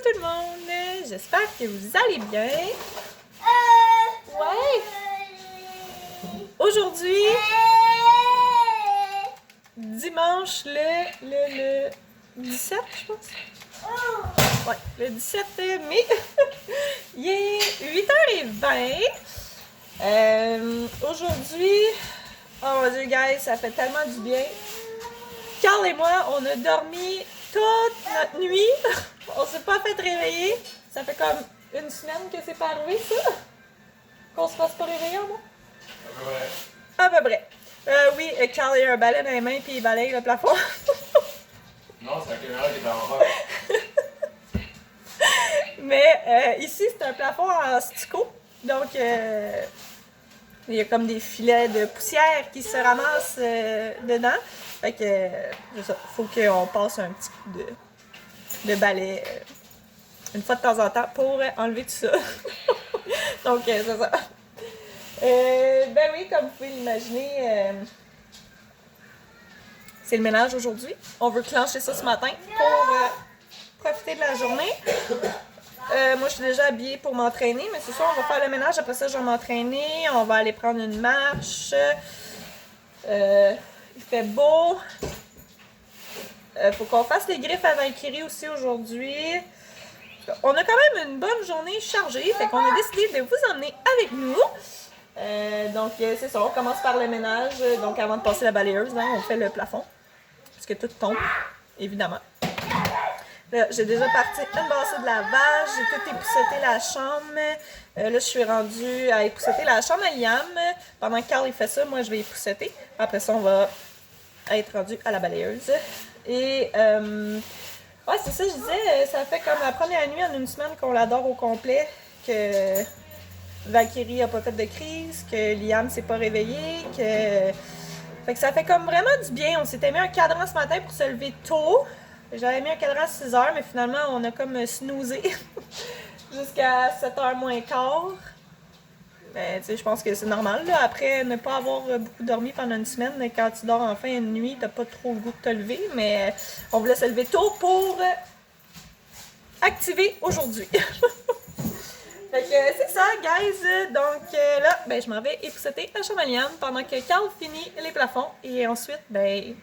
tout le monde! J'espère que vous allez bien. Ouais! Aujourd'hui, dimanche le 17, je pense. Ouais, le 17 mai. Il est 8h20. Aujourd'hui, oh mon Dieu, guys, ça fait tellement du bien. Carl et moi, on a dormi toute notre nuit. On s'est pas fait réveiller. Ça fait comme une semaine que c'est pas arrivé, ça. Qu'on se fasse pas réveiller, moi. À peu près. Oui, Carl a un balai dans les mains puis il balaye le plafond. Non, c'est la caméra qui est en bas. Mais ici, c'est un plafond en stucco. Donc, il y a comme des filets de poussière qui se ramassent dedans. Fait que, c'est ça. Faut qu'on passe un petit coup de balai une fois de temps en temps pour enlever tout ça. Donc, c'est ça. Ben oui, comme vous pouvez l'imaginer, c'est le ménage aujourd'hui. On veut clencher ça ce matin pour profiter de la journée. Moi, je suis déjà habillée pour m'entraîner, mais c'est ça, on va faire le ménage. Après ça, je vais m'entraîner. On va aller prendre une marche. Il fait beau. Faut qu'on fasse les griffes à Valkyrie aussi aujourd'hui. On a quand même une bonne journée chargée, fait qu'on a décidé de vous emmener avec nous. Donc, c'est ça, on commence par le ménage. Donc, avant de passer la balayeuse, hein, on fait le plafond. Parce que tout tombe, évidemment. Là, j'ai déjà parti une bassée de lavage, j'ai tout épousseté la chambre. Là, je suis rendue à épousseter la chambre à Liam. Pendant que Carl il fait ça, moi, je vais épousseter. Après ça, on va être rendu à la balayeuse. Et, ouais, c'est ça, je disais, ça fait comme la première nuit en une semaine qu'on l'adore au complet, que Valkyrie n'a pas fait de crise, que Liam s'est pas réveillé, que... Fait que ça fait comme vraiment du bien. On s'était mis un cadran ce matin pour se lever tôt. J'avais mis un cadran à 6 h, mais finalement, on a comme snoozé jusqu'à 7h moins quart. Ben, tu sais, je pense que c'est normal, là. Après ne pas avoir beaucoup dormi pendant une semaine, quand tu dors enfin une nuit, t'as pas trop le goût de te lever, mais on voulait se lever tôt pour activer aujourd'hui. Fait que c'est ça, guys. Donc là, ben, je m'en vais épousseter la chambre à Liam pendant que Carl finit les plafonds. Et ensuite, ben,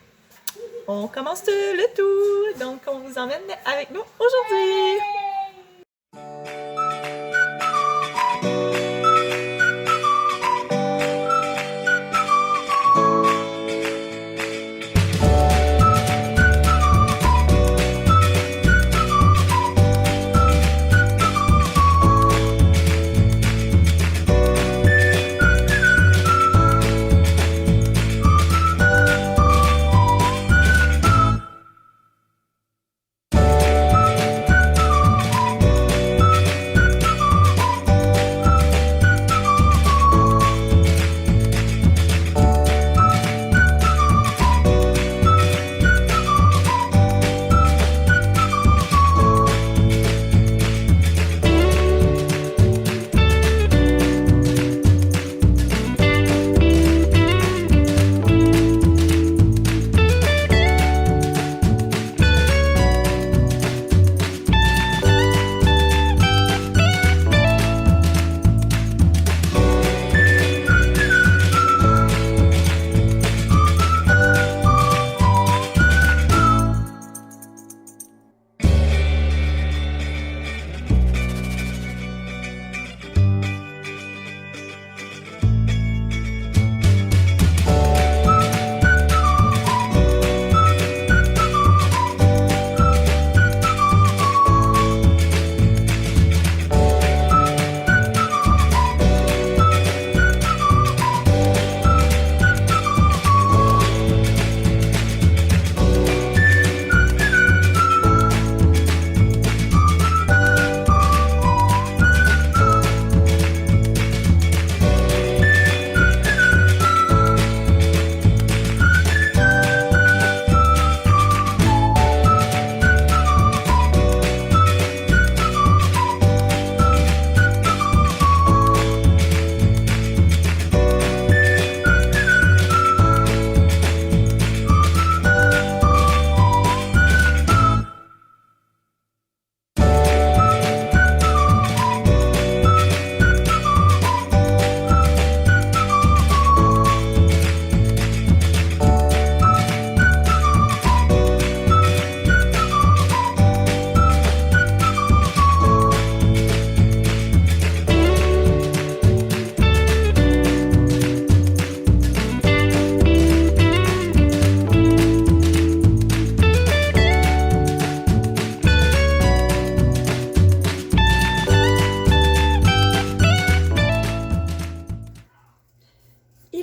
on commence le tout. Donc, on vous emmène avec nous aujourd'hui.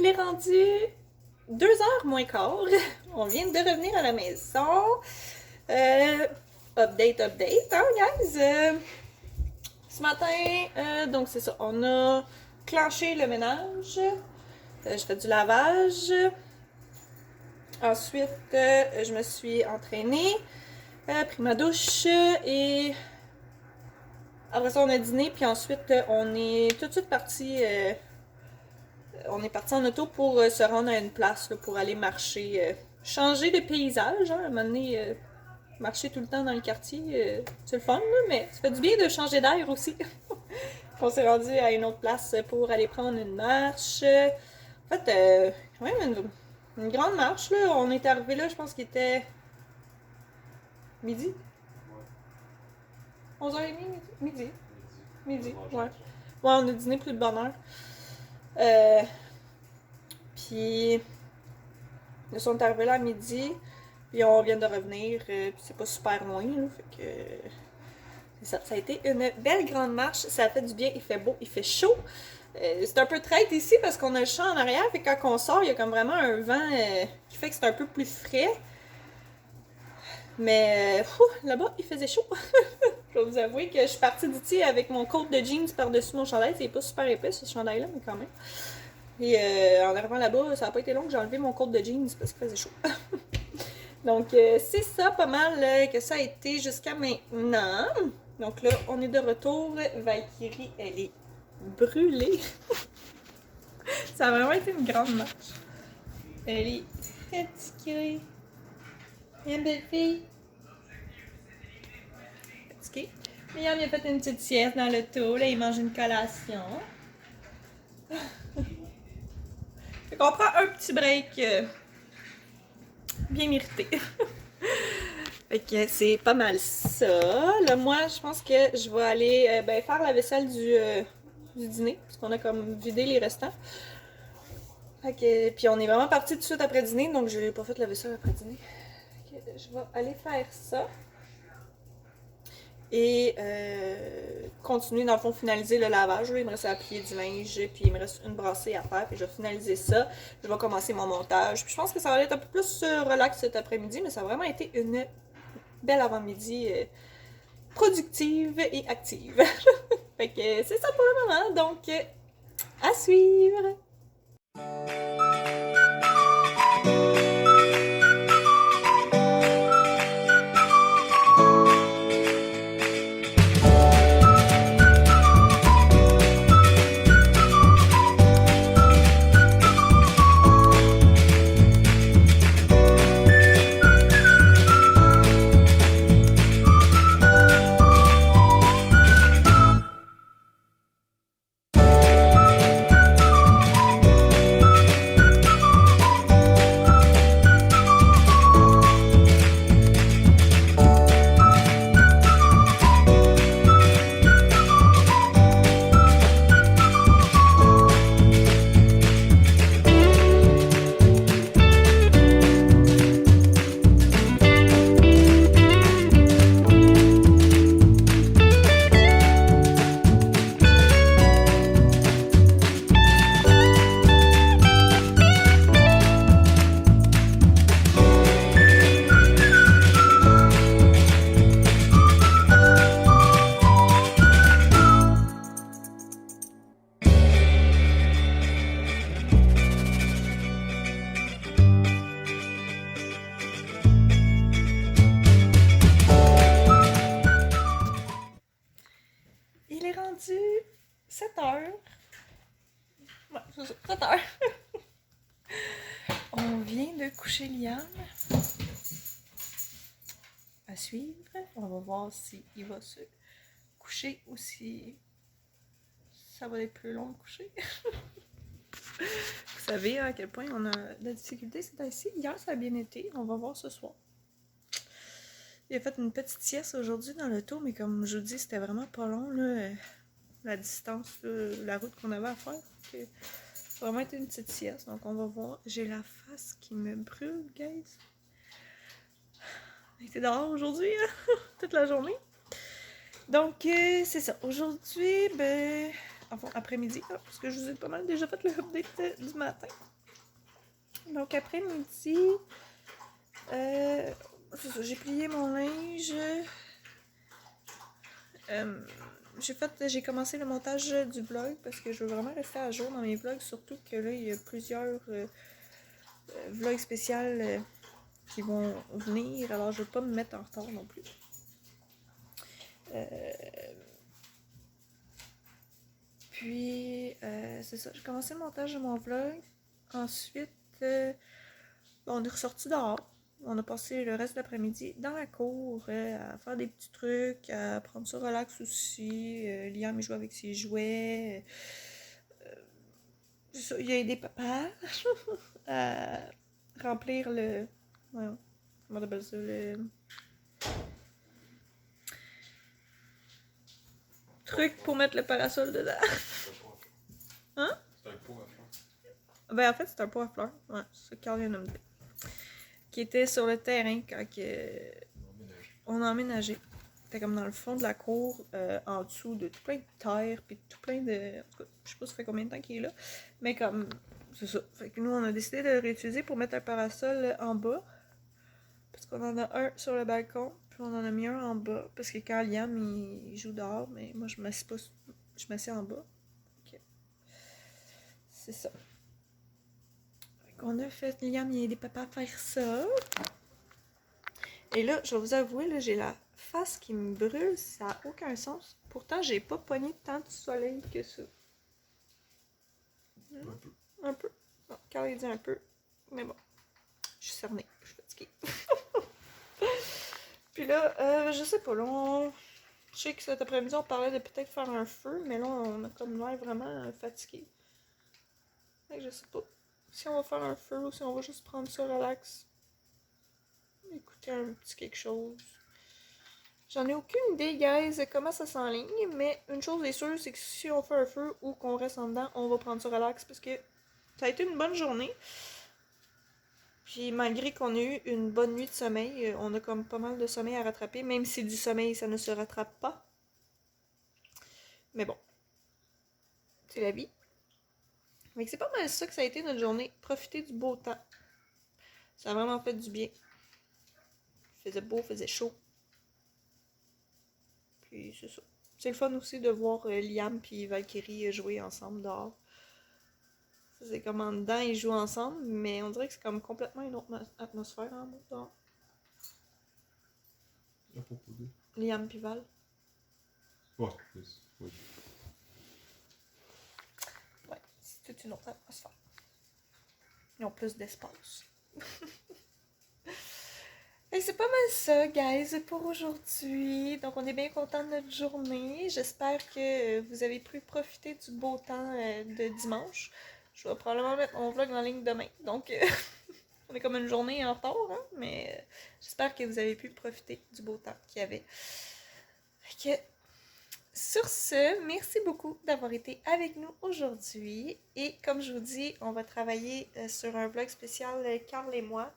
il est rendu 2h moins quart. On vient de revenir à la maison. Update, hein, guys? Ce matin, donc c'est ça, on a clenché le ménage. Je fais du lavage. Ensuite, je me suis entraînée, pris ma douche et après ça, on a dîné. Puis ensuite, on est tout de suite parti. On est parti en auto pour se rendre à une place là, pour aller marcher, changer de paysage. Hein, à un moment donné, marcher tout le temps dans le quartier, c'est le fun, là, mais ça fait du bien de changer d'air aussi. On s'est rendu à une autre place pour aller prendre une marche. En fait, quand même une grande marche. Là. On est arrivé là, je pense qu'il était midi. 11h30, midi. Midi, ouais. Ouais, on a dîné plus de bonne heure. Puis, nous sommes arrivés là à midi. Puis on vient de revenir, puis c'est pas super loin, là, fait que c'est ça. Ça a été une belle grande marche, ça a fait du bien, il fait beau, il fait chaud. C'est un peu traite ici parce qu'on a le champ en arrière, puis quand on sort, il y a comme vraiment un vent qui fait que c'est un peu plus frais. Mais là-bas, il faisait chaud. Je vais vous avouer que je suis partie d'ici avec mon coat de jeans par-dessus mon chandail. C'est pas super épais ce chandail-là, mais quand même. Et en arrivant là-bas, ça n'a pas été long que j'ai enlevé mon coat de jeans parce qu'il faisait chaud. Donc, c'est ça pas mal que ça a été jusqu'à maintenant. Donc là, on est de retour. Valkyrie, elle est brûlée. Ça a vraiment été une grande marche. Elle est fatiguée. Une belle fille. Fatiguée. Liam, il a fait une petite sieste dans l'auto. Là, il mange une collation. Fait qu'on prend un petit break. Bien mérité. Fait que c'est pas mal ça. Là, moi, je pense que je vais aller faire la vaisselle du dîner. Parce qu'on a comme vidé les restants. Fait que, puis on est vraiment parti tout de suite après dîner. Donc, je n'ai pas fait la vaisselle après dîner. Fait que je vais aller faire ça. Et continuer, dans le fond, finaliser le lavage. Là, il me reste à plier du linge, puis il me reste une brassée à faire, puis je vais finaliser ça. Je vais commencer mon montage. Puis je pense que ça va être un peu plus relax cet après-midi, mais ça a vraiment été une belle avant-midi productive et active. Fait que c'est ça pour le moment, donc à suivre! Il est rendu 7h. Ouais, c'est ça, 7h. On vient de coucher Liam. À suivre. On va voir s'il va se coucher ou si ça va être plus long de coucher. Vous savez à quel point on a de la difficulté ces temps-ci. Hier, ça a bien été. On va voir ce soir. Il a fait une petite sieste aujourd'hui dans l'auto, mais comme je vous dis, c'était vraiment pas long, là, la distance, là, la route qu'on avait à faire. Ça a vraiment été une petite sieste, donc on va voir. J'ai la face qui me brûle, guys. J'ai été dehors aujourd'hui, hein, toute la journée. Donc, c'est ça. Aujourd'hui, enfin, après-midi, parce que je vous ai pas mal déjà fait le update du matin. Donc après-midi, c'est ça, j'ai plié mon linge. J'ai commencé le montage du vlog parce que je veux vraiment rester à jour dans mes vlogs, surtout que là, il y a plusieurs vlogs spéciaux qui vont venir, alors je veux pas me mettre en retard non plus. Puis, c'est ça, j'ai commencé le montage de mon vlog. Ensuite, on est ressorti dehors. On a passé le reste de l'après-midi dans la cour à faire des petits trucs, à prendre ça relax aussi. Liam, il joue avec ses jouets. Il a aidé papa à remplir le... Comment on appelle ça? Le truc pour mettre le parasol dedans. Hein? C'est un pot à fleurs. Ben, en fait, c'est un pot à fleurs. Ouais, c'est ça que Carl vient de me dire. Qui était sur le terrain quand on a emménagé. C'était comme dans le fond de la cour, en dessous de tout plein de terre, puis tout plein de... En tout cas, je sais pas ça fait combien de temps qu'il est là. Mais comme... C'est ça. Fait que nous, on a décidé de le réutiliser pour mettre un parasol en bas. Parce qu'on en a un sur le balcon, puis on en a mis un en bas. Parce que quand Liam, il joue dehors, mais moi, je m'assieds pas... Je m'assieds en bas. Ok. C'est ça. Fait qu'on a fait... Liam, il a aidé papa à faire ça. Et là, je vais vous avouer, là, j'ai la face qui me brûle, ça n'a aucun sens. Pourtant, j'ai pas pogné tant de soleil que ça. Un peu. Un peu. Bon, Carl il dit un peu. Mais bon, je suis cernée, je suis fatiguée. Puis là, je sais pas, là, je sais que cet après-midi, on parlait de peut-être faire un feu, mais là, on a comme l'air vraiment fatigué. Fait que je sais pas si on va faire un feu ou si on va juste prendre ça relax. Écouter un petit quelque chose. J'en ai aucune idée, guys, de comment ça s'enligne, mais une chose est sûre, c'est que si on fait un feu ou qu'on reste en dedans, on va prendre ça relax parce que ça a été une bonne journée. Puis malgré qu'on ait eu une bonne nuit de sommeil, on a comme pas mal de sommeil à rattraper, même si du sommeil, ça ne se rattrape pas. Mais bon, c'est la vie. Mais c'est pas mal ça que ça a été notre journée. Profiter du beau temps. Ça a vraiment fait du bien. Il faisait beau, il faisait chaud. Puis c'est ça. C'est le fun aussi de voir Liam et Valkyrie jouer ensemble dehors. Ça, c'est comme en dedans, ils jouent ensemble, mais on dirait que c'est comme complètement une autre atmosphère en bas dehors. À propos de. Liam et Val. Ouais, oui. Ouais, c'est toute une autre atmosphère. Ils ont plus d'espace. Et c'est pas mal ça, guys, pour aujourd'hui. Donc, on est bien content de notre journée. J'espère que vous avez pu profiter du beau temps de dimanche. Je vais probablement mettre mon vlog en ligne demain. Donc, on est comme une journée en retard, hein? Mais j'espère que vous avez pu profiter du beau temps qu'il y avait. Fait que, sur ce, merci beaucoup d'avoir été avec nous aujourd'hui. Et comme je vous dis, on va travailler sur un vlog spécial Carl et moi.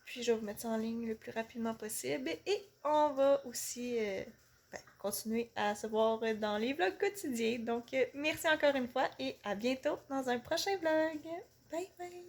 Puis je vais vous mettre ça en ligne le plus rapidement possible. Et on va aussi continuer à se voir dans les vlogs quotidiens. Donc merci encore une fois et à bientôt dans un prochain vlog. Bye bye!